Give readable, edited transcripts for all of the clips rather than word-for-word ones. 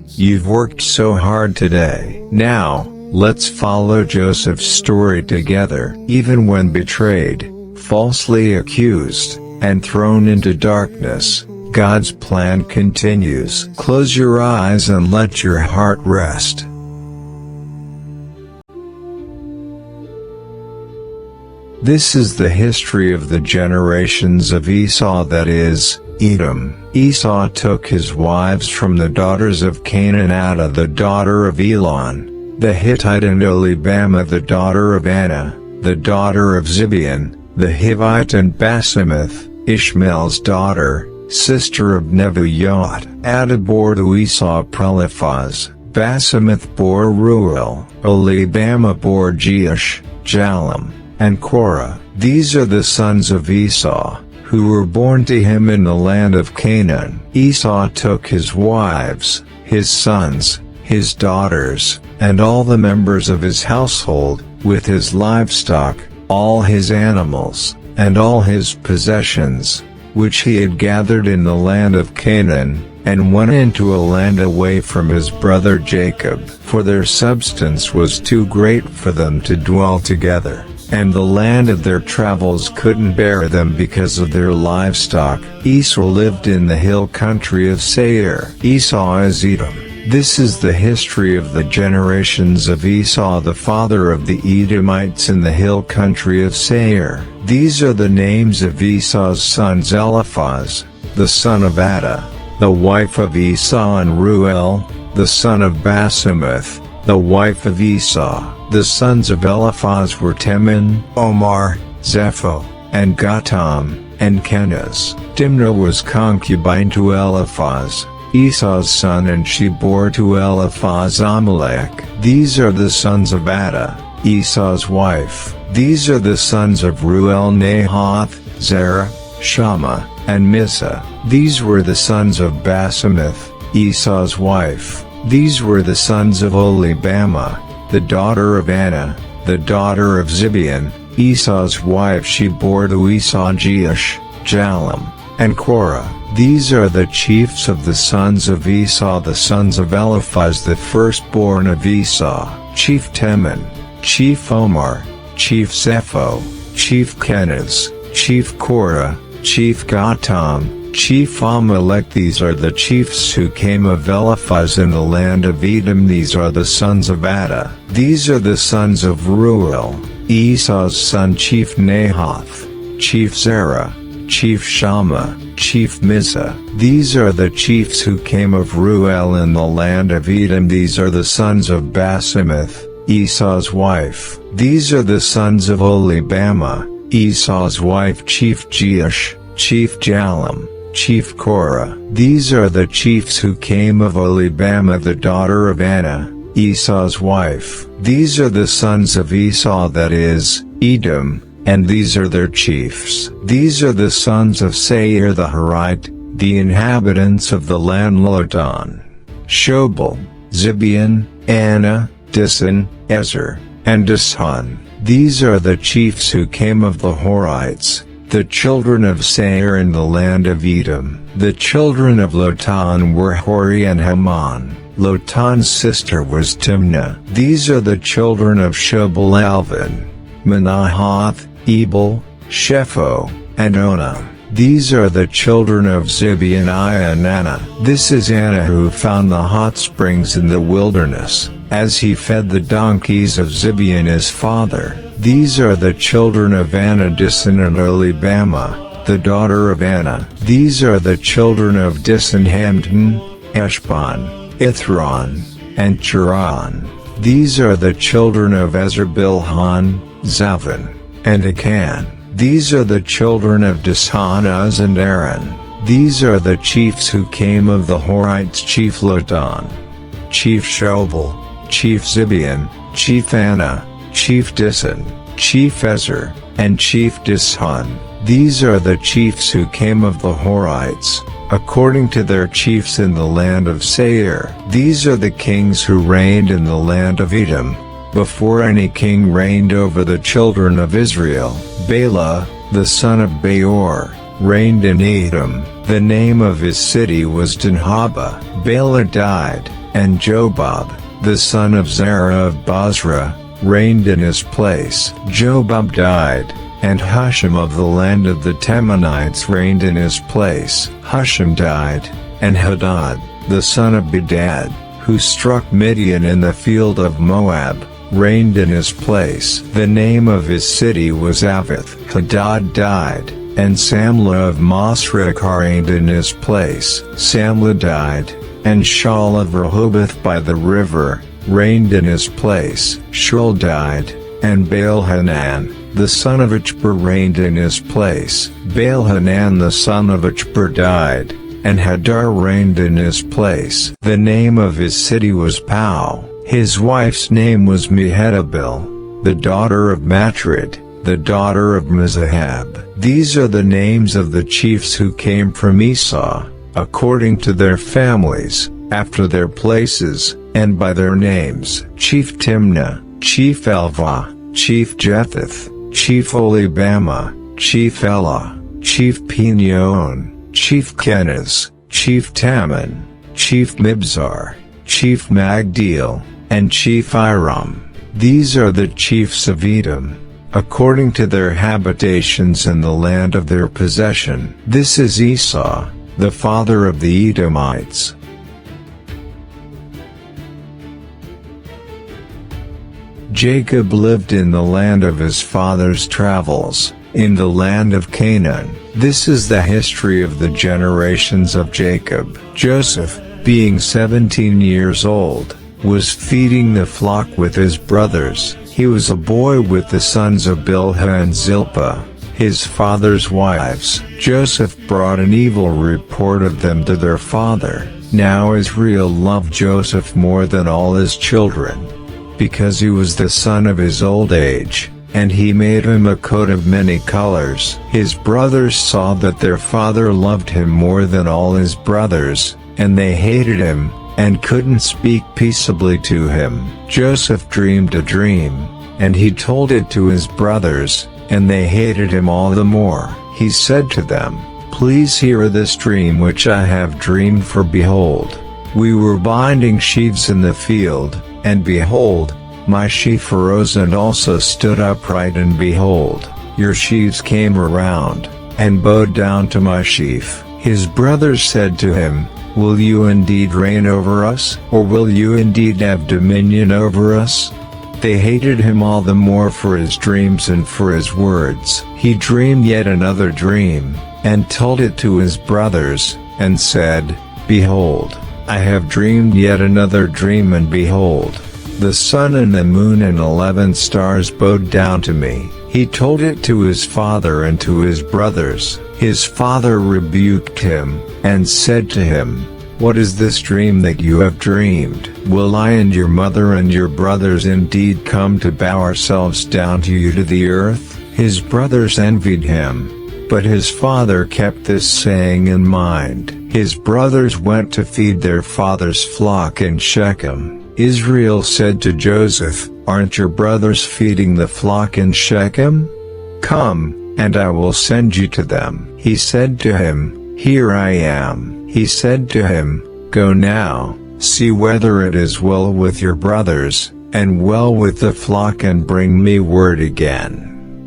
You've worked so hard today. Now, let's follow Joseph's story together. Even when betrayed, falsely accused, and thrown into darkness, God's plan continues. Close your eyes and let your heart rest. This is the history of the generations of Esau, that is, Edom. Esau took his wives from the daughters of Canaan, Adah the daughter of Elon, the Hittite, and Oholibamah the daughter of Anah, the daughter of Zibeon, the Hivite, and Basemath, Ishmael's daughter, sister of Nebaioth. Adah bore to Esau Eliphaz, Basemath bore Reuel, Oholibamah bore Jeush, Jalam, and Korah. These are the sons of Esau, who were born to him in the land of Canaan. Esau took his wives, his sons, his daughters, and all the members of his household, with his livestock, all his animals, and all his possessions, which he had gathered in the land of Canaan, and went into a land away from his brother Jacob. For their substance was too great for them to dwell together, and the land of their travels couldn't bear them because of their livestock. Esau lived in the hill country of Seir. Esau is Edom. This is the history of the generations of Esau, the father of the Edomites in the hill country of Seir. These are the names of Esau's sons: Eliphaz, the son of Adah, the wife of Esau, and Reuel, the son of Basemath, the wife of Esau. The sons of Eliphaz were Teman, Omar, Zepho, and Gatam, and Kenaz. Timnah was concubine to Eliphaz, Esau's son, and she bore to Eliphaz Amalek. These are the sons of Adah, Esau's wife. These are the sons of Reuel: Nahath, Zerah, Shammah, and Mizah. These were the sons of Basemath, Esau's wife. These were the sons of Oholibamah, the daughter of Anah, the daughter of Zibeon, Esau's wife. She bore to Esau Jeush, Jalam, and Korah. These are the chiefs of the sons of Esau, the sons of Eliphaz, the firstborn of Esau: Chief Teman, Chief Omar, Chief Zepho, Chief Kenaz, Chief Korah, Chief Gatam, Chief Amalek. These are the chiefs who came of Eliphaz in the land of Edom. These are the sons of Adah. These are the sons of Reuel, Esau's son: Chief Nahath, Chief Zerah, Chief Shammah, Chief Mizah. These are the chiefs who came of Reuel in the land of Edom. These are the sons of Basemath, Esau's wife. These are the sons of Oholibamah, Esau's wife: Chief Jeush, Chief Jalam, Chief Korah. These are the chiefs who came of Oholibamah, the daughter of Anah, Esau's wife. These are the sons of Esau, that is, Edom, and these are their chiefs. These are the sons of Seir the Horite, the inhabitants of the land: Lotan, Shobal, Zibeon, Anah, Disan, Ezer, and Dishan. These are the chiefs who came of the Horites, the children of Seir in the land of Edom. The children of Lotan were Hori and Haman. Lotan's sister was Timnah. These are the children of Shobal: Alvan, Manahath, Ebal, Shepho, and Onam. These are the children of Zibeon: Aiah and Anah. This is Anah, who found the hot springs in the wilderness, as he fed the donkeys of Zibeon his father. These are the children of Anah: Disan and Oholibamah, the daughter of Anah. These are the children of Disan: Hamdan, Eshban, Ithron, and Cheran. These are the children of Ezer: Bilhan, Zavan, and Akan. These are the children of Dishan: Uz and Aaron. These are the chiefs who came of the Horites: Chief Lotan, Chief Shobal, Chief Zibeon, Chief Anah, Chief Disan, Chief Ezer, and Chief Dishan. These are the chiefs who came of the Horites, according to their chiefs in the land of Seir. These are the kings who reigned in the land of Edom, before any king reigned over the children of Israel: Bela, the son of Beor, reigned in Edom. The name of his city was Dinhaba. Bela died, and Jobab, the son of Zerah of Bozrah, reigned in his place. Jobab died, and Husham of the land of the Temanites reigned in his place. Husham died, and Hadad, the son of Bedad, who struck Midian in the field of Moab, reigned in his place. The name of his city was Avith. Hadad died, and Samlah of Masrekah reigned in his place. Samlah died, and Shaul of Rehoboth by the river, reigned in his place. Shaul died, and Baal-Hanan, the son of Achbor reigned in his place. Baal-Hanan the son of Achbor died, and Hadar reigned in his place. The name of his city was Pau. His wife's name was Mehetabel, the daughter of Matred, the daughter of Mizahab. These are the names of the chiefs who came from Esau, according to their families, after their places, and by their names: Chief Timnah, Chief Elvah, Chief Jetheth, Chief Olibama, Chief Elah, Chief Pinion, Chief Kenaz, Chief Taman, Chief Mibzar, Chief Magdiel, and Chief Iram. These are the chiefs of Edom, according to their habitations in the land of their possession. This is Esau, the father of the Edomites. Jacob lived in the land of his father's travels, in the land of Canaan. This is the history of the generations of Jacob. Joseph, being 17 years old, was feeding the flock with his brothers. He was a boy with the sons of Bilhah and Zilpah, his father's wives. Joseph brought an evil report of them to their father. Now Israel loved Joseph more than all his children, because he was the son of his old age, and he made him a coat of many colors. His brothers saw that their father loved him more than all his brothers, and they hated him, and couldn't speak peaceably to him. Joseph dreamed a dream, and he told it to his brothers, and they hated him all the more. He said to them, "Please hear this dream which I have dreamed, for behold, we were binding sheaves in the field, and behold, my sheaf arose and also stood upright, and behold, your sheaves came around, and bowed down to my sheaf." His brothers said to him, "Will you indeed reign over us, or will you indeed have dominion over us?" They hated him all the more for his dreams and for his words. He dreamed yet another dream, and told it to his brothers, and said, "Behold, I have dreamed yet another dream, and behold, the sun and the moon and 11 stars bowed down to me." He told it to his father and to his brothers. His father rebuked him, and said to him, "What is this dream that you have dreamed? Will I and your mother and your brothers indeed come to bow ourselves down to you to the earth?" His brothers envied him, but his father kept this saying in mind. His brothers went to feed their father's flock in Shechem. Israel said to Joseph, "Aren't your brothers feeding the flock in Shechem? Come, and I will send you to them." He said to him, "Here I am." He said to him, "Go now, see whether it is well with your brothers, and well with the flock, and bring me word again."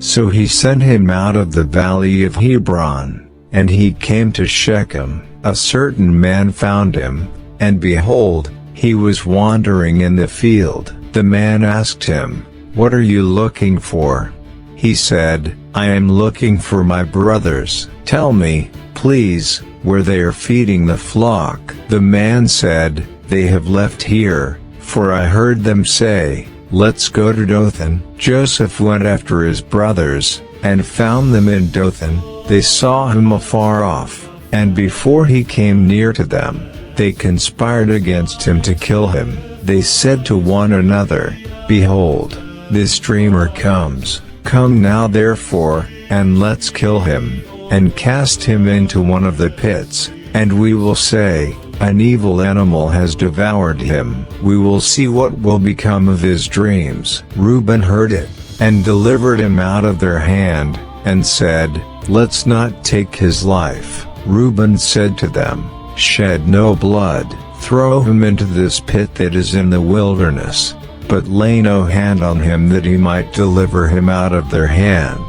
So he sent him out of the valley of Hebron, and he came to Shechem. A certain man found him, and behold, he was wandering in the field. The man asked him, "What are you looking for?" He said, "I am looking for my brothers. Tell me, please, where they are feeding the flock." The man said, "They have left here, for I heard them say, 'Let's go to Dothan.'" Joseph went after his brothers, and found them in Dothan. They saw him afar off, and before he came near to them, they conspired against him to kill him. They said to one another, "Behold, this dreamer comes. Come now therefore, and let's kill him, and cast him into one of the pits, and we will say, 'An evil animal has devoured him.' We will see what will become of his dreams." Reuben heard it, and delivered him out of their hand, and said, "Let's not take his life." Reuben said to them, "Shed no blood, throw him into this pit that is in the wilderness, but lay no hand on him that he might deliver him out of their hand,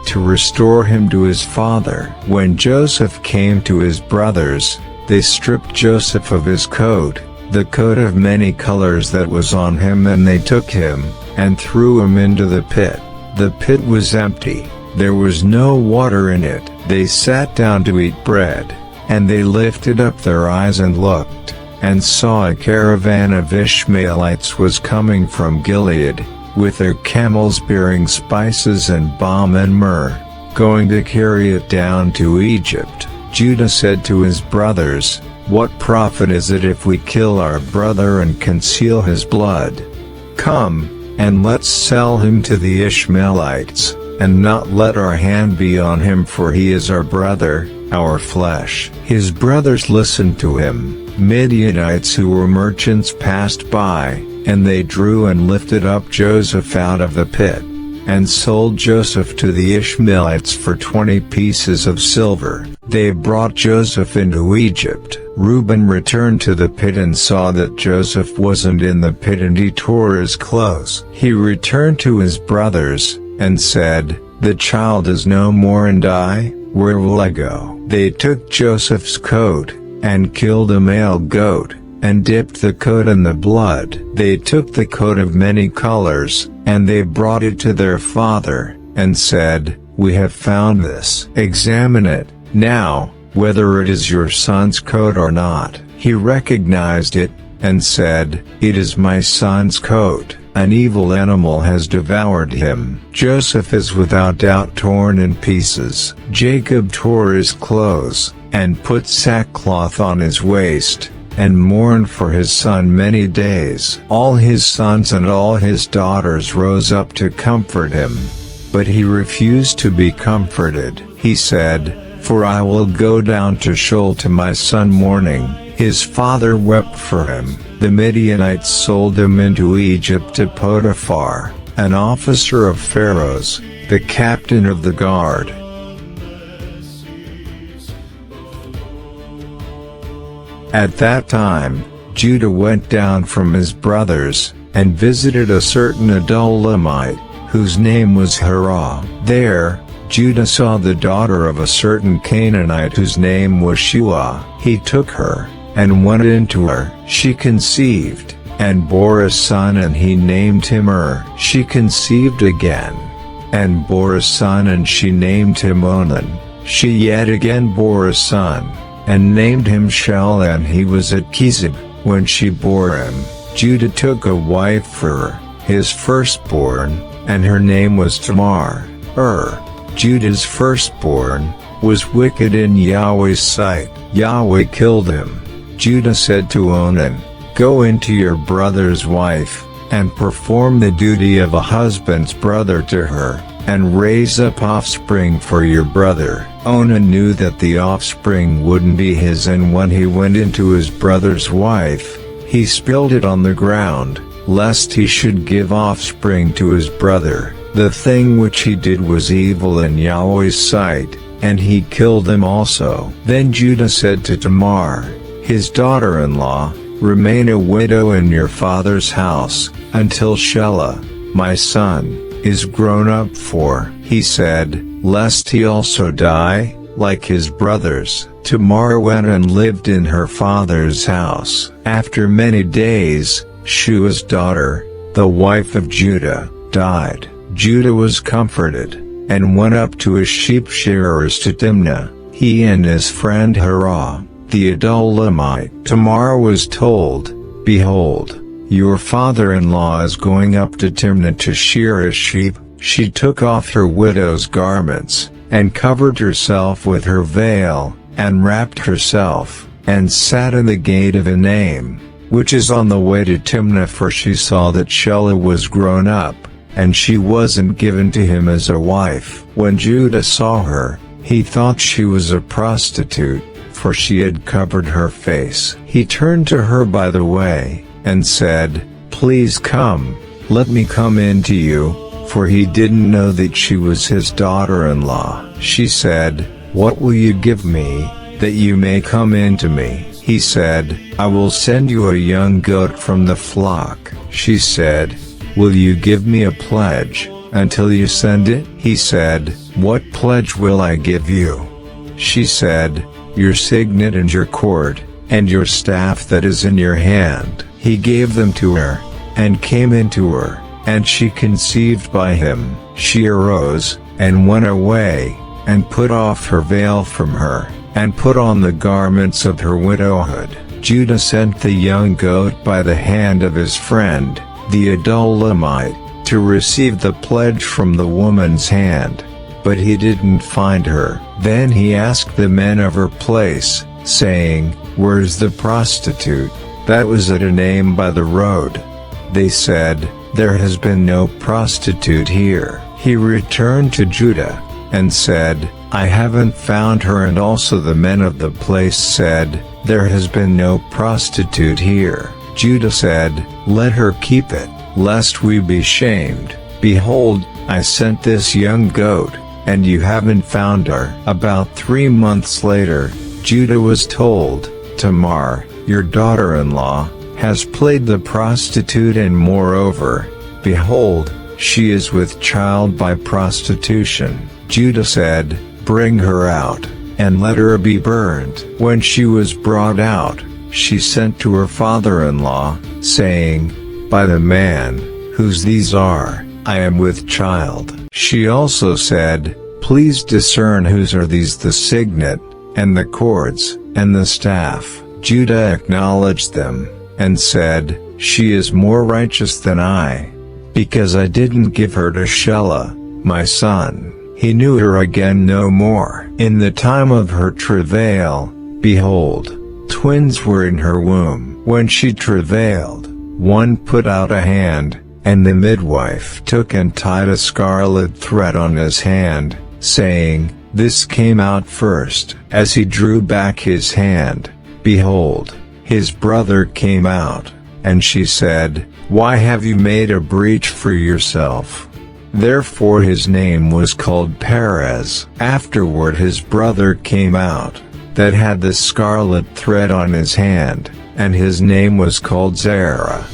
to restore him to his father." When Joseph came to his brothers, they stripped Joseph of his coat, the coat of many colors that was on him, and they took him, and threw him into the pit. The pit was empty, there was no water in it. They sat down to eat bread, and they lifted up their eyes and looked, and saw a caravan of Ishmaelites was coming from Gilead, with their camels bearing spices and balm and myrrh, going to carry it down to Egypt. Judah said to his brothers, "What profit is it if we kill our brother and conceal his blood? Come, and let's sell him to the Ishmaelites, and not let our hand be on him, for he is our brother, our flesh." His brothers listened to him. Midianites who were merchants passed by, and they drew and lifted up Joseph out of the pit, and sold Joseph to the Ishmaelites for 20 pieces of silver. They brought Joseph into Egypt. Reuben returned to the pit and saw that Joseph wasn't in the pit, and he tore his clothes. He returned to his brothers, and said, "The child is no more, and I, where will I go?" They took Joseph's coat, and killed a male goat, and dipped the coat in the blood. They took the coat of many colors, and they brought it to their father, and said, "We have found this. Examine it, now, whether it is your son's coat or not." He recognized it, and said, "It is my son's coat. An evil animal has devoured him. Joseph is without doubt torn in pieces." Jacob tore his clothes, and put sackcloth on his waist, and mourned for his son many days. All his sons and all his daughters rose up to comfort him, but he refused to be comforted. He said, "For I will go down to Sheol to my son mourning." His father wept for him. The Midianites sold him into Egypt to Potiphar, an officer of Pharaoh's, the captain of the guard. At that time, Judah went down from his brothers, and visited a certain Adulamite, whose name was Hirah. There, Judah saw the daughter of a certain Canaanite whose name was Shua. He took her, and went into her. She conceived, and bore a son, and he named him She conceived again, and bore a son, and she named him Onan. She yet again bore a son, and named him Shelah, and he was at Chizib. When she bore him, Judah took a wife for her, his firstborn, and her name was Tamar. Judah's firstborn, was wicked in Yahweh's sight. Yahweh killed him. Judah said to Onan, "Go into your brother's wife, and perform the duty of a husband's brother to her, and raise up offspring for your brother." Onan knew that the offspring wouldn't be his, and when he went into his brother's wife, he spilled it on the ground, lest he should give offspring to his brother. The thing which he did was evil in Yahweh's sight, and he killed them also. Then Judah said to Tamar, his daughter-in-law, "Remain a widow in your father's house, until Shelah, my son, is grown up, for," he said, "lest he also die, like his brothers." Tamar went and lived in her father's house. After many days, Shua's daughter, the wife of Judah, died. Judah was comforted, and went up to his sheep shearers to Timnah, he and his friend Hirah, the Adulamite. Tamar was told, "Behold, your father-in-law is going up to Timnah to shear his sheep." She took off her widow's garments, and covered herself with her veil, and wrapped herself, and sat in the gate of Enaim, which is on the way to Timnah, for she saw that Shelah was grown up, and she wasn't given to him as a wife. When Judah saw her, he thought she was a prostitute, for she had covered her face. He turned to her by the way, and said, "Please come, let me come in to you, for he didn't know that she was his daughter-in-law. She said, "What will you give me, that you may come in to me?" He said, "I will send you a young goat from the flock." She said, "Will you give me a pledge, until you send it?" He said, "What pledge will I give you?" She said, "Your signet and your cord, and your staff that is in your hand." He gave them to her, and came into her, and she conceived by him. She arose, and went away, and put off her veil from her, and put on the garments of her widowhood. Judah sent the young goat by the hand of his friend, the Adulamite, to receive the pledge from the woman's hand. But he didn't find her. Then he asked the men of her place, saying, "Where's the prostitute that was at Enaim by the road?" They said, "There has been no prostitute here." He returned to Judah, and said, "I haven't found her." And also the men of the place said, "There has been no prostitute here." Judah said, "Let her keep it, lest we be shamed. Behold, I sent this young goat, and you haven't found her." About 3 months later, Judah was told, "Tamar, your daughter-in-law, has played the prostitute, and moreover, behold, she is with child by prostitution." Judah said, "Bring her out, and let her be burned." When she was brought out, she sent to her father-in-law, saying, "By the man, whose these are, I am with child." She also said, "Please discern whose are these, the signet, and the cords, and the staff." Judah acknowledged them, and said, "She is more righteous than I, because I didn't give her to Shelah, my son." He knew her again no more. In the time of her travail, behold, twins were in her womb. When she travailed, one put out a hand, and the midwife took and tied a scarlet thread on his hand, saying, "This came out first." As he drew back his hand, behold, his brother came out, and she said, "Why have you made a breach for yourself?" Therefore his name was called Perez. Afterward his brother came out, that had the scarlet thread on his hand, and his name was called Zerah.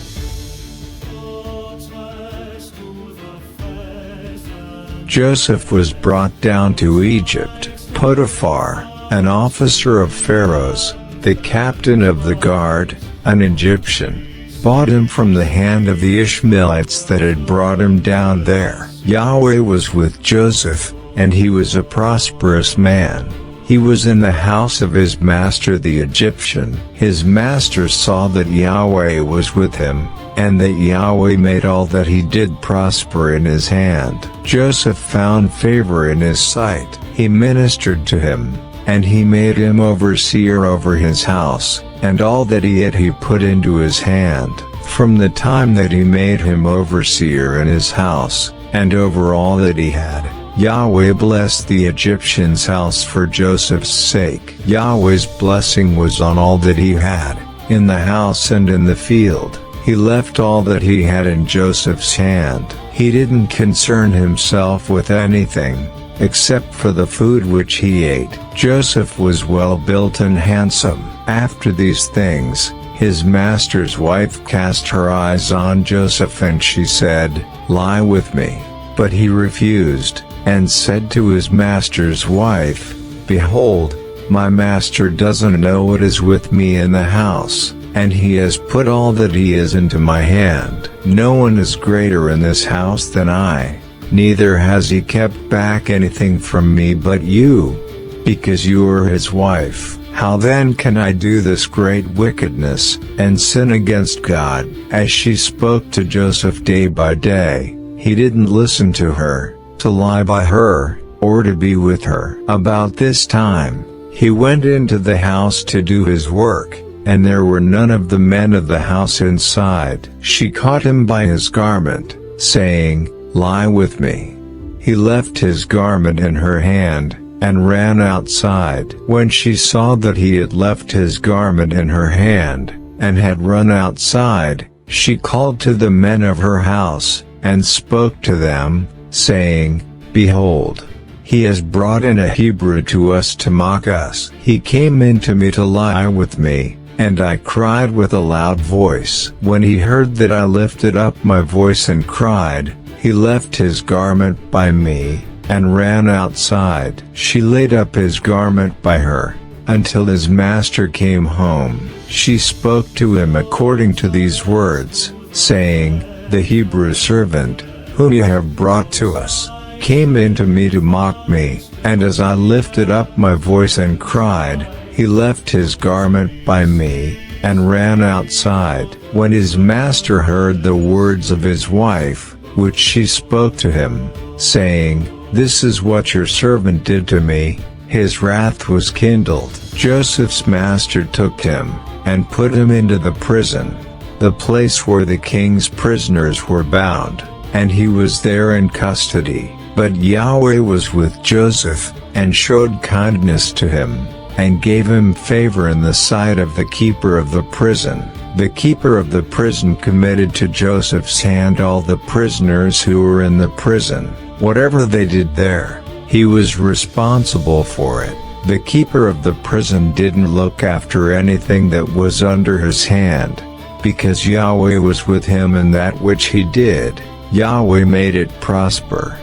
Joseph was brought down to Egypt. Potiphar, an officer of Pharaoh's, the captain of the guard, an Egyptian, bought him from the hand of the Ishmaelites that had brought him down there. Yahweh was with Joseph, and he was a prosperous man. He was in the house of his master the Egyptian. His master saw that Yahweh was with him, and that Yahweh made all that he did prosper in his hand. Joseph found favor in his sight. He ministered to him, and he made him overseer over his house, and all that he had he put into his hand. From the time that he made him overseer in his house, and over all that he had, Yahweh blessed the Egyptian's house for Joseph's sake. Yahweh's blessing was on all that he had, in the house and in the field. He left all that he had in Joseph's hand. He didn't concern himself with anything, except for the food which he ate. Joseph was well built and handsome. After these things, his master's wife cast her eyes on Joseph, and she said, "Lie with me." But he refused, and said to his master's wife, "Behold, my master doesn't know what is with me in the house, and he has put all that he is into my hand. No one is greater in this house than I, neither has he kept back anything from me but you, because you are his wife. How then can I do this great wickedness, and sin against God?" As she spoke to Joseph day by day, he didn't listen to her, to lie by her, or to be with her. About this time, he went into the house to do his work, and there were none of the men of the house inside. She caught him by his garment, saying, "Lie with me." He left his garment in her hand, and ran outside. When she saw that he had left his garment in her hand, and had run outside, she called to the men of her house, and spoke to them, saying, Behold, he has brought in a Hebrew to us to mock us. He came in to me to lie with me, and I cried with a loud voice. When he heard that I lifted up my voice and cried, he left his garment by me, and ran outside. She laid up his garment by her, until his master came home. She spoke to him according to these words, saying, The Hebrew servant, whom you have brought to us, came in to me to mock me, and as I lifted up my voice and cried, he left his garment by me, and ran outside. When his master heard the words of his wife, which she spoke to him, saying, This is what your servant did to me, his wrath was kindled. Joseph's master took him, and put him into the prison, the place where the king's prisoners were bound, and he was there in custody. But Yahweh was with Joseph, and showed kindness to him, and gave him favor in the sight of the keeper of the prison. The keeper of the prison committed to Joseph's hand all the prisoners who were in the prison. Whatever they did there, he was responsible for it. The keeper of the prison didn't look after anything that was under his hand, because Yahweh was with him in that which he did. Yahweh made it prosper.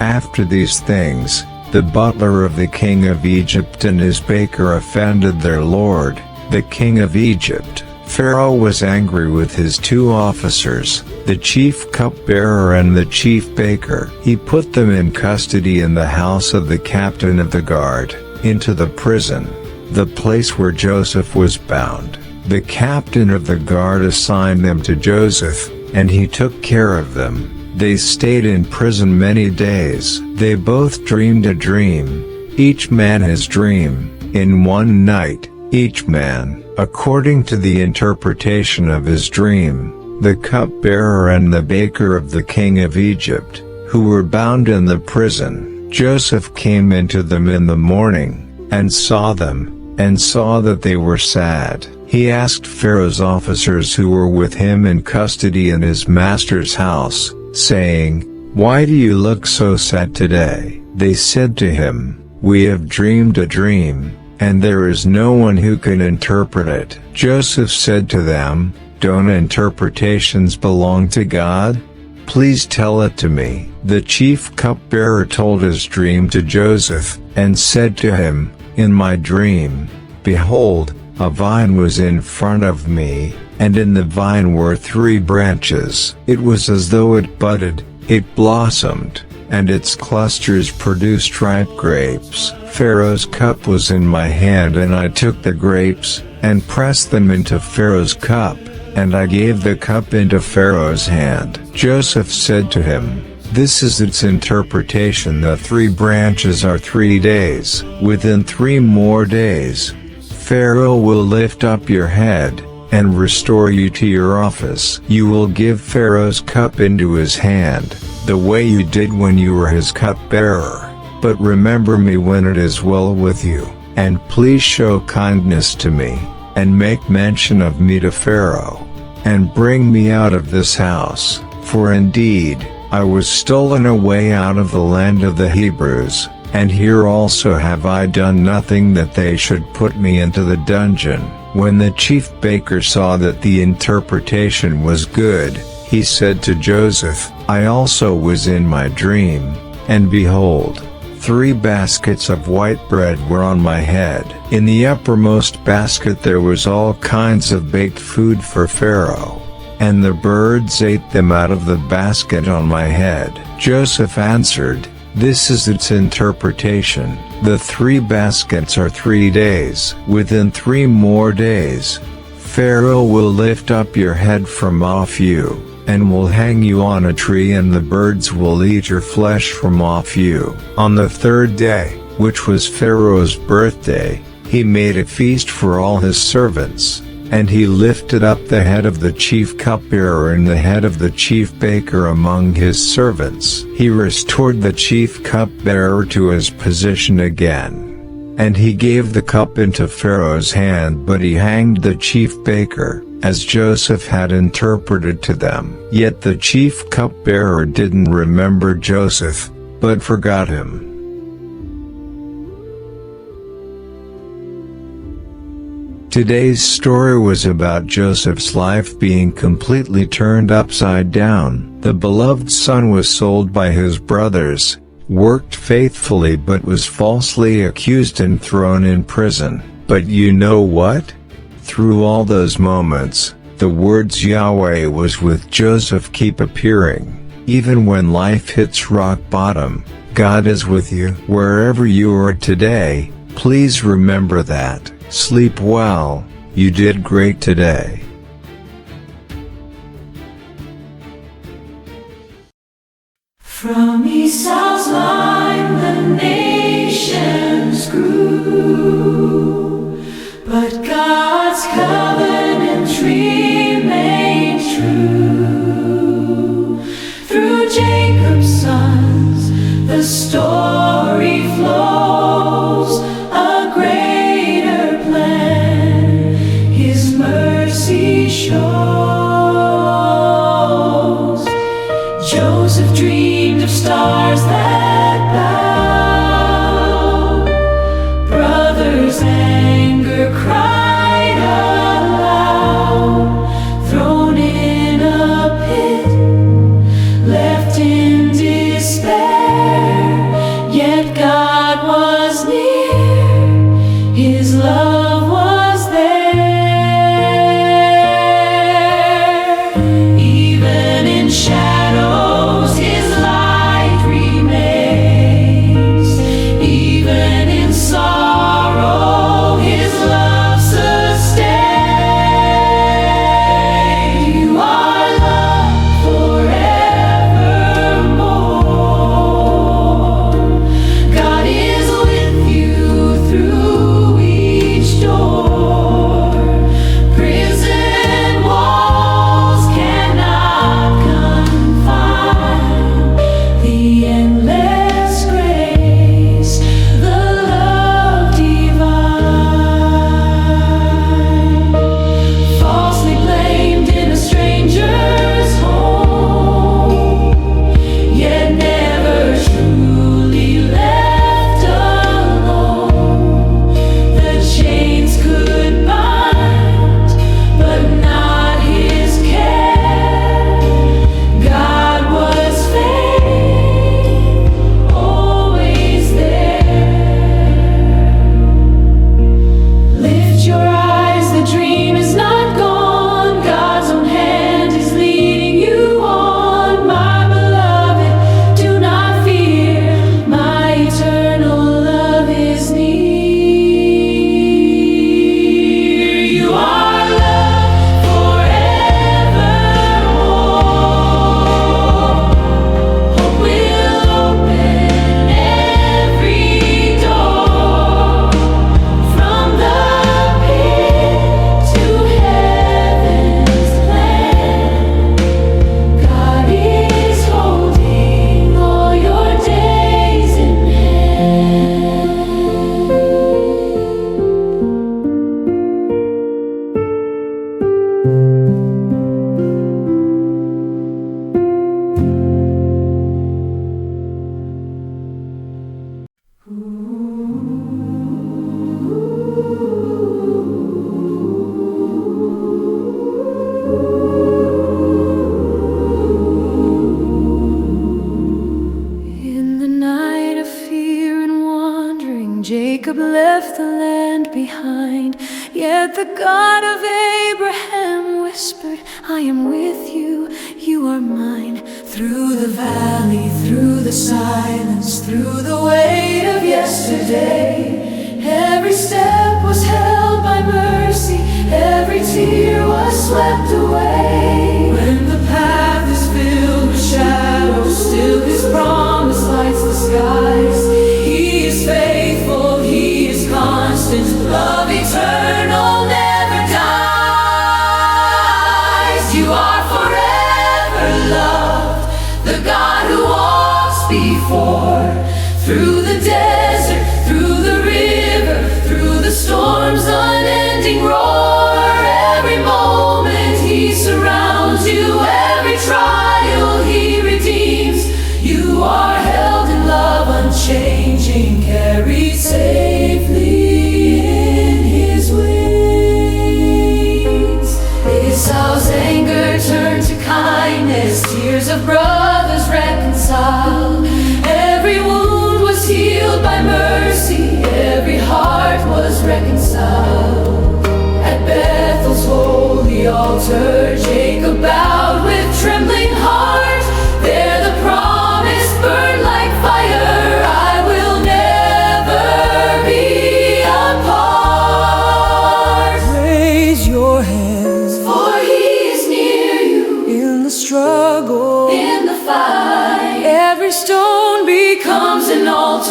After these things, the butler of the king of Egypt and his baker offended their lord, the king of Egypt. Pharaoh was angry with his two officers, the chief cupbearer and the chief baker. He put them in custody in the house of the captain of the guard, into the prison, the place where Joseph was bound. The captain of the guard assigned them to Joseph, and he took care of them. They stayed in prison many days. They both dreamed a dream, each man his dream, in one night, each man, according to the interpretation of his dream. The cupbearer and the baker of the king of Egypt, who were bound in the prison, Joseph came into them in the morning, and saw them, and saw that they were sad. He asked Pharaoh's officers who were with him in custody in his master's house, saying, Why do you look so sad today? They said to him, We have dreamed a dream, and there is no one who can interpret it. Joseph said to them, Don't interpretations belong to God? Please tell it to me. The chief cupbearer told his dream to Joseph, and said to him, In my dream, behold, a vine was in front of me, and in the vine were 3 branches. It was as though it budded, it blossomed, and its clusters produced ripe grapes. Pharaoh's cup was in my hand, and I took the grapes, and pressed them into Pharaoh's cup, and I gave the cup into Pharaoh's hand. Joseph said to him, This is its interpretation. The 3 branches are 3 days. Within 3 more days, Pharaoh will lift up your head, and restore you to your office. You will give Pharaoh's cup into his hand, the way you did when you were his cupbearer. But remember me when it is well with you, and please show kindness to me, and make mention of me to Pharaoh, and bring me out of this house, for indeed, I was stolen away out of the land of the Hebrews, and here also have I done nothing that they should put me into the dungeon. When the chief baker saw that the interpretation was good, he said to Joseph, I also was in my dream, and behold, 3 baskets of white bread were on my head. In the uppermost basket there was all kinds of baked food for Pharaoh, and the birds ate them out of the basket on my head. Joseph answered, This is its interpretation. The 3 baskets are 3 days. Within 3 more days, Pharaoh will lift up your head from off you, and will hang you on a tree, and the birds will eat your flesh from off you. On the 3rd day, which was Pharaoh's birthday, he made a feast for all his servants, and he lifted up the head of the chief cupbearer and the head of the chief baker among his servants. He restored the chief cupbearer to his position again. And he gave the cup into Pharaoh's hand, but he hanged the chief baker, as Joseph had interpreted to them. Yet the chief cupbearer didn't remember Joseph, but forgot him. Today's story was about Joseph's life being completely turned upside down. The beloved son was sold by his brothers, worked faithfully but was falsely accused and thrown in prison. But you know what? Through all those moments, the words Yahweh was with Joseph keep appearing. Even when life hits rock bottom, God is with you. Wherever you are today, please remember that. Sleep well, you did great today. From Esau's line the nations grew, but God's covenant remained true. Through Jacob's sons the story flows, a greater plan His mercy shows. Joseph dreamed of stars that bow, brothers' anger cried aloud, thrown in a pit, left in despair, yet God was near, His love was there. Even in shadows His light remains, even in sorrow His love sustains. You are loved forevermore. God is with you through each door. Prison walls cannot confine the endless grace, the love divine. Falsely blamed in a stranger's home, yet never truly left alone. The chains could bind, but not His care. God was faithful, always there. Lift your eyes, the dream is not gone. God's own hand is leading you on. My beloved, do not fear. My eternal love is near. You are loved forevermore. Hope will open every door. From the pit to heaven's land, God is holding all your days in hand. In the night of fear and wandering, Jacob left the land behind. Yet the God of Abraham whispered, I am with you, you are mine. Through the valley, through the silence, through the weight of yesterday, every step was held by mercy, every tear was swept away. When the path is filled with shadows, still His promise lights the skies. He is faithful, He is constant, love eternal never dies. You are forever loved, the God who walks before. Through the desert, through the river,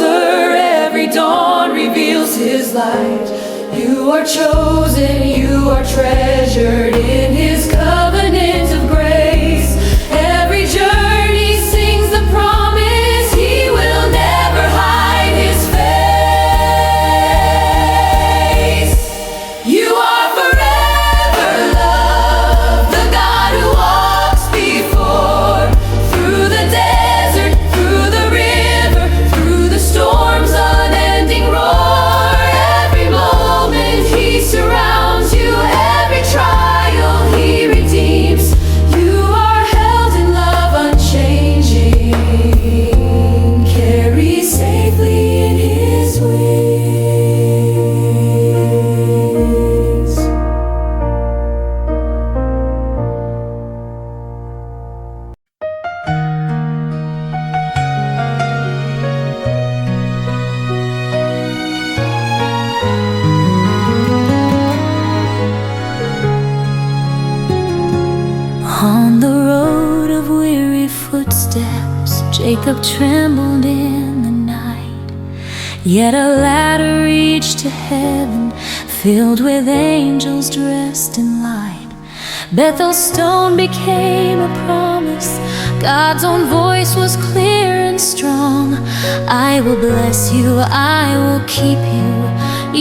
altar, every dawn reveals His light. You are chosen, you are treasured in His covenant of grace. Every journey sings the promise He will never hide His face. You are forever loved, the God who walks before, through the desert, through the river, through the storm's unending roar. Every moment He surrounds you, every trial He redeems. You are held in love unchanging, carried safely in His wings. On the road of weary footsteps, Jacob trembled in the night. Yet a ladder reached to heaven, filled with angels dressed in light. Bethel's stone became a promise, God's own voice was clear and strong. I will bless you, I will keep you.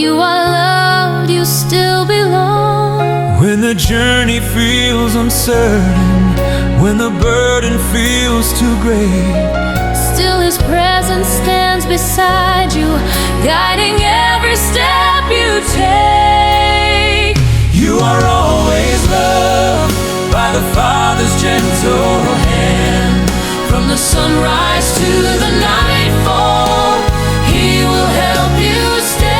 You are loved, you still belong. When the journey feels uncertain, when the burden feels too great, Still His presence stands beside you, guiding every step you take. you are always loved by the Father's gentle hand. From the sunrise to the nightfall, He will help you stand.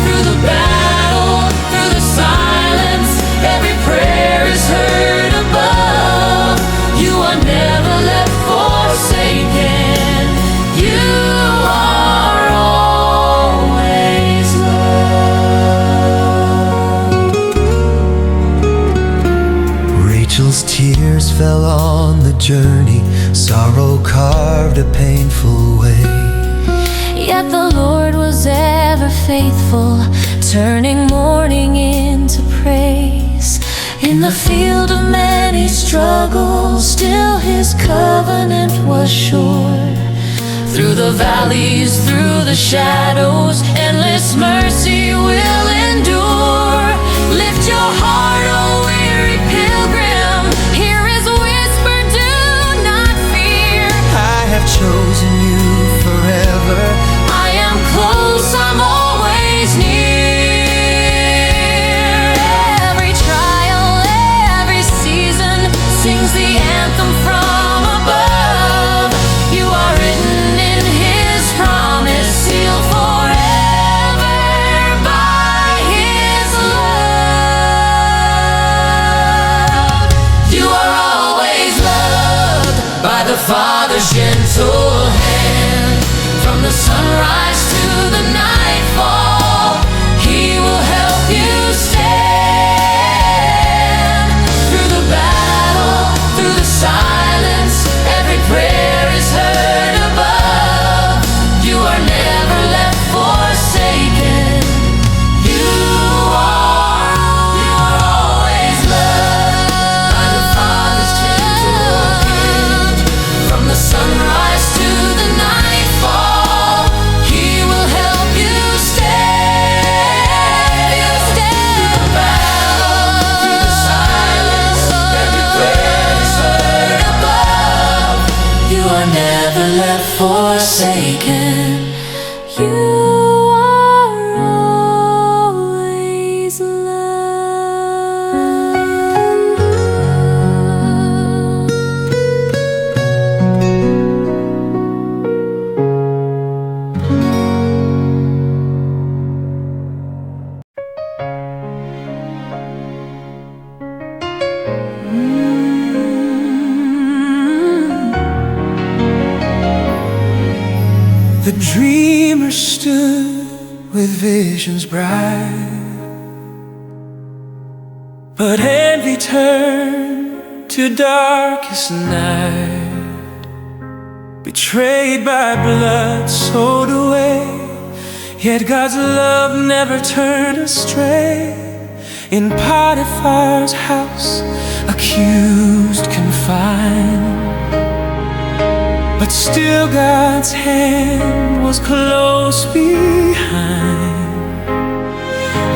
Through the battle, through the silence, every prayer is heard above. You are never left forsaken. You are always loved. Rachel's tears fell on the journey, sorrow carved a painful way. Yet the Lord was ever faithful, turning mourning into praise. In the field of many struggles, still His covenant was sure. Through the valleys, through the shadows, endless mercy will endure. Lift your heart, O weary pilgrim, hear His whisper, do not fear. I have chosen you forever. I am close, I'm always near. Every trial, every season sings the anthem from above. You are written in His promise, sealed forever by His love. You are always loved by the Father's gentle hand. From the sunrise to the nightfall, He will help you stand. Through the battle, through the silence, every prayer is heard above. You are never left forsaken. You are always loved by the Father's gentle hand. From the sunrise to the nightfall, He will help you stand. Through the battle, through the silence, every prayer is heard above. You are never left forsaken. You are always The dreamer. Summer stood with visions bright, but envy turned to darkest night. betrayed by blood, sold away. Yet God's love never turned astray. In Potiphar's house, accused, confined, but still God's hand was close behind.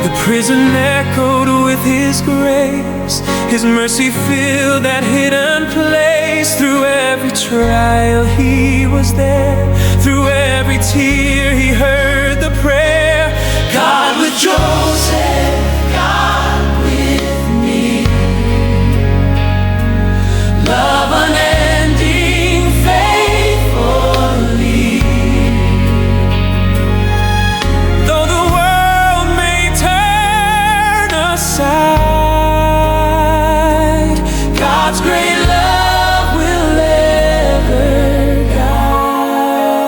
The prison echoed with His grace, His mercy filled that hidden place. Through every trial He was there, through every tear He heard the prayer. God with Joseph, God with me, love unending, faithfully. Though the world may turn aside, God's great love will ever guide.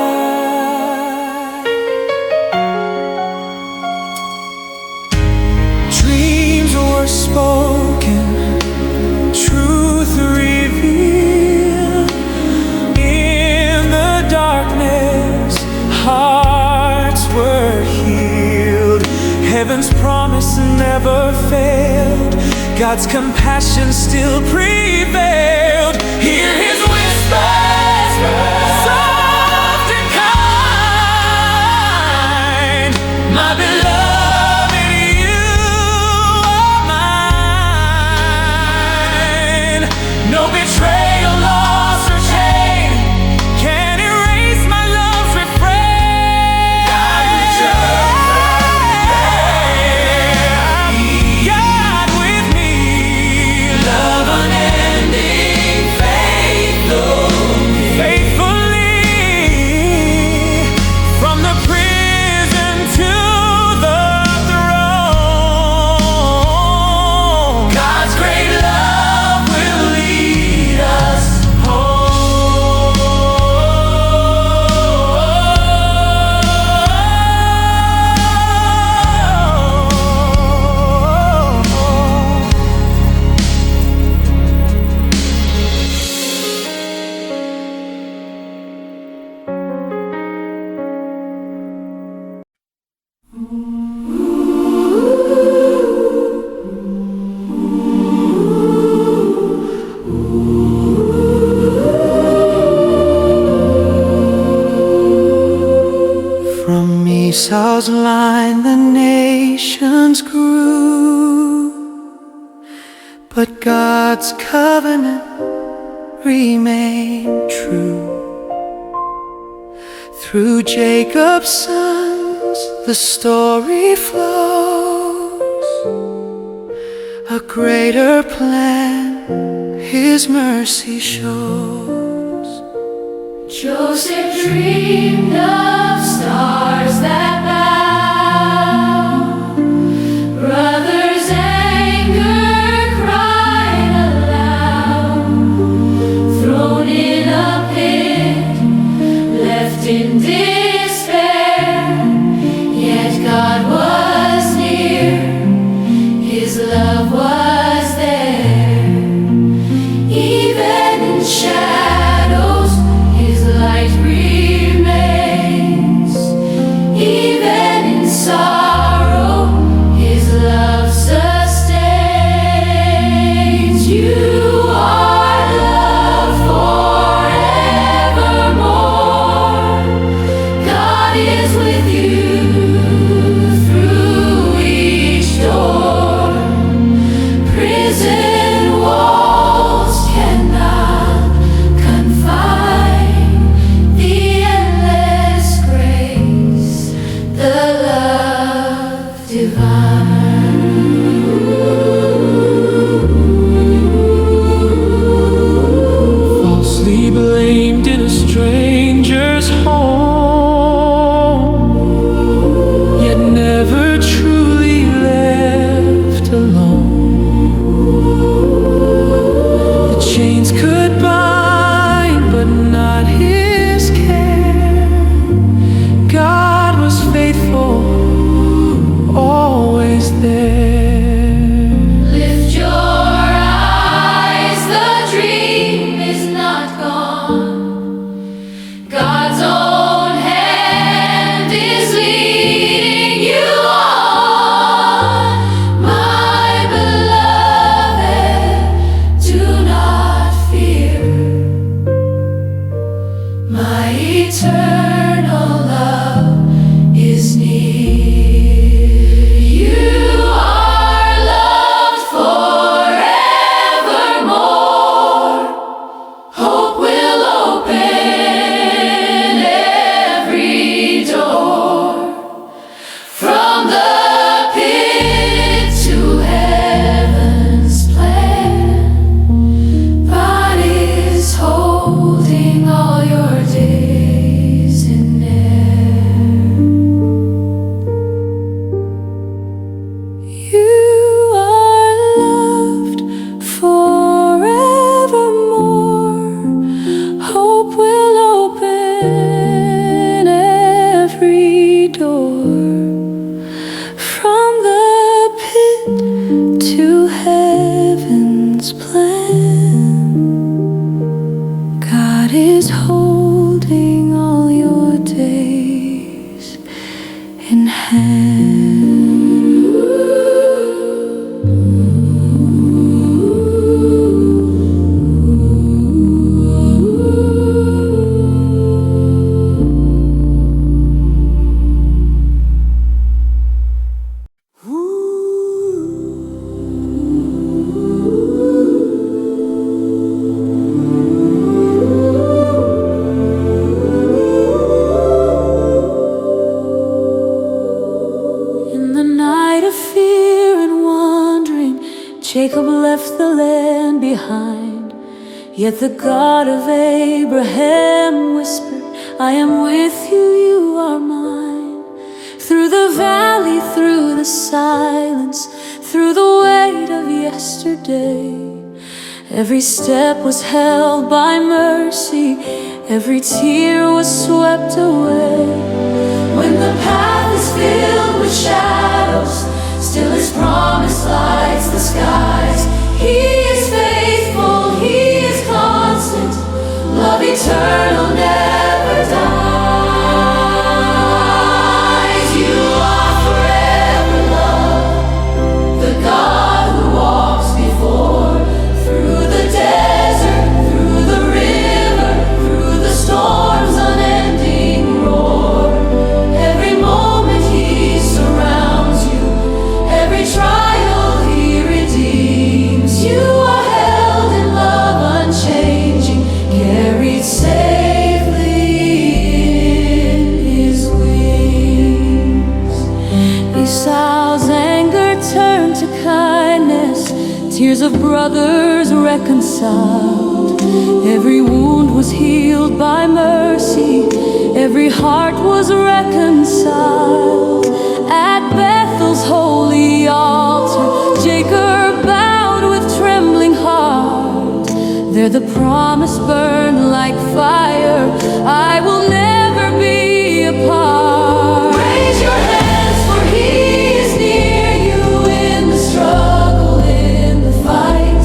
Dreams were spoken, truth revealed. In the darkness, hearts were healed. Heaven's promise never failed, God's compassion still prevailed. Hear His whispers, soft and kind. My beloved, you are mine. No betrayal, loss, or shame can erase my love's refrain. God with God with me, love unending, faithfully. From the prison to the throne, God's great love will lead us From Esau's line the nations grew, but God's covenant remained true. Through Jacob's sons the story flows, a greater plan His mercy shows. Joseph dreamed of stars that bow, brothers' anger cried aloud, thrown in a pit, left in despair. Yet God was near, His love was there. Even in shadows His light remains. Even in sorrow His love sustains. You are loved forevermore. door. From the pit to heaven's plan, God is holding all your days in hand. Jacob left the land behind, yet the God of Abraham whispered, I am with you, you are mine. Through the valley, through the silence, through the weight of yesterday, every step was held by mercy, every tear was swept away. When the path is filled with shadows, still His promise lights the skies. He is faithful, He is constant, love eternal never dies. You are forever loved, the God who walks before, through the desert, through the river, through the storm's unending roar. Every moment He surrounds you, every trial He redeems. You are held in love unchanging, carried safely in His wings. Esau's anger turned to kindness, tears of brothers reconciled. Every wound was healed by mercy, every heart was reconciled. At Bethel's holy altar, Jacob bowed with trembling heart. There the promise burned like fire, I will never be apart. Raise your hands, for He is near you in the struggle, in the fight.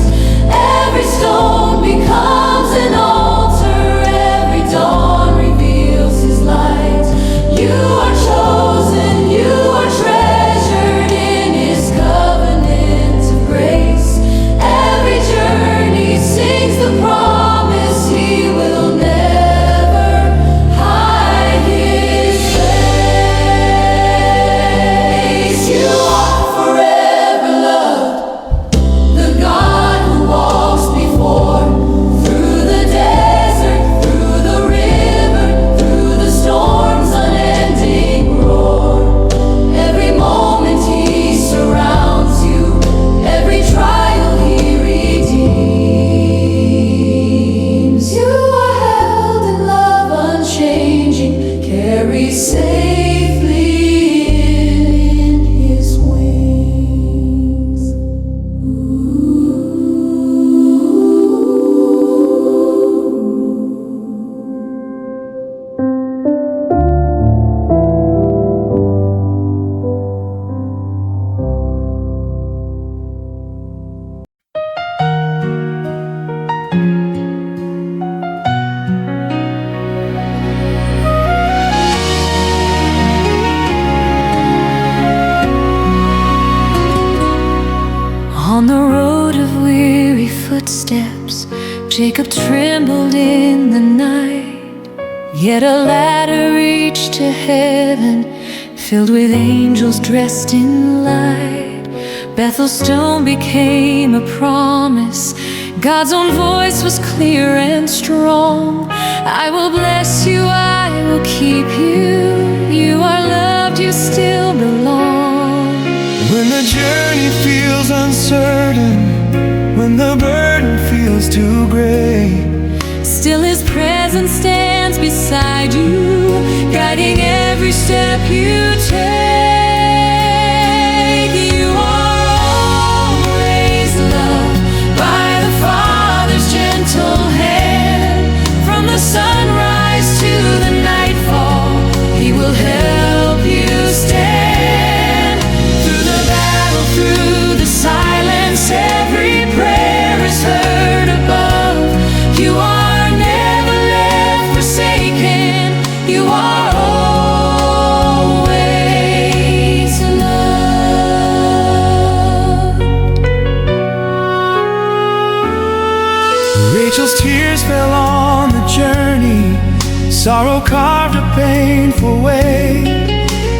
Every stone becomes an altar, every dawn reveals His light. You are chosen, you are treasured in His covenant of grace. Every journey sings the promise He will never hide His face. You are forever loved, the God who walks before, through the desert, through the river, through the storm's unending roar. Every moment He surrounds you, every trial He redeems. You are held in love unchanging, carried safely in His wings. On the road of weary footsteps, Jacob trembled in the night. Yet a ladder reached to heaven, filled with angels dressed in light. Bethel's stone became a promise, God's own voice was clear and strong. I will bless you, I will keep you, you are loved, you still belong. When the journey feels uncertain, when the burden feels too great, still His presence stands beside you, guiding every step you take. You are always loved by the Father's gentle hand. From the sunrise to the nightfall, He will help you Sorrow carved a painful way,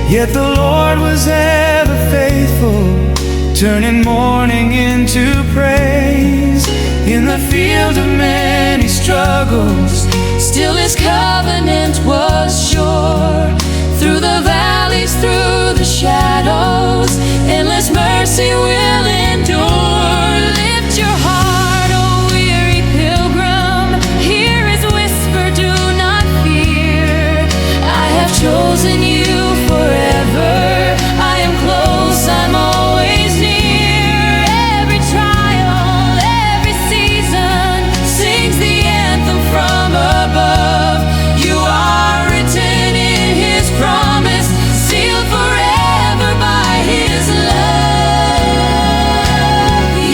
yet the Lord was ever faithful, turning mourning into praise. In the field of many struggles, still His covenant was sure. Through the valleys, through the shadows, endless mercy will endure. Lift your heart, O weary pilgrim, hear His whisper, do not fear. I have chosen you forever, I am close, I'm always near. Every trial, every season sings the anthem from above. You are written in His promise, sealed forever by His love.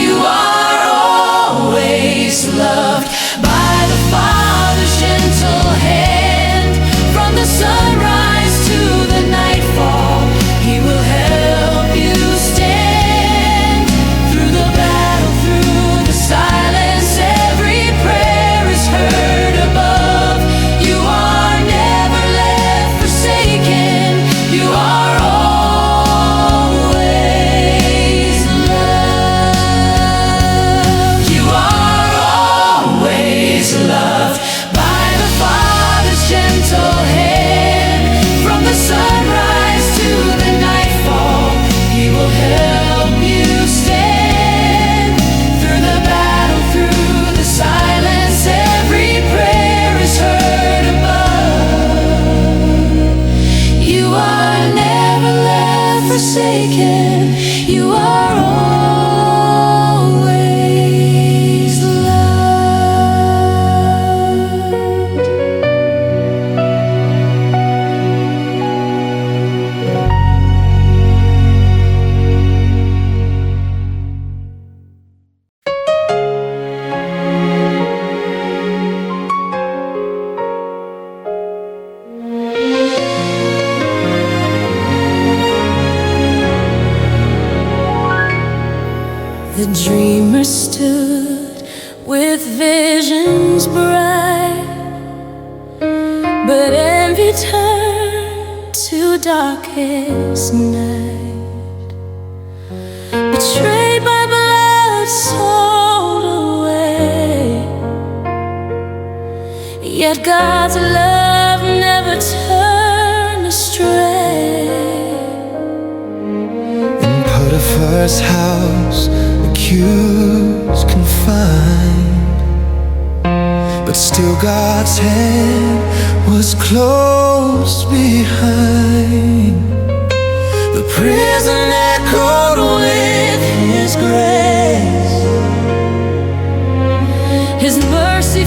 You are always loved by the Father's gentle hand. From the sunrise to the nightfall, He will help you stand. Through the battle, through the silence, every prayer is heard above. You are never left forsaken, you are always loved. You are always loved by the Father's gentle hand. From the sunrise to the nightfall, He will help you stand. Through the battle, through the silence, every prayer is heard above. You are never left forsaken, you are always loved. The dreamer stood with visions bright, but envy turned to darkest night. Betrayed by blood, sold away, yet God's love never turned astray. in Potiphar's house, accused, confined, but still God's hand was close behind. The prison echoed with His grace, His mercy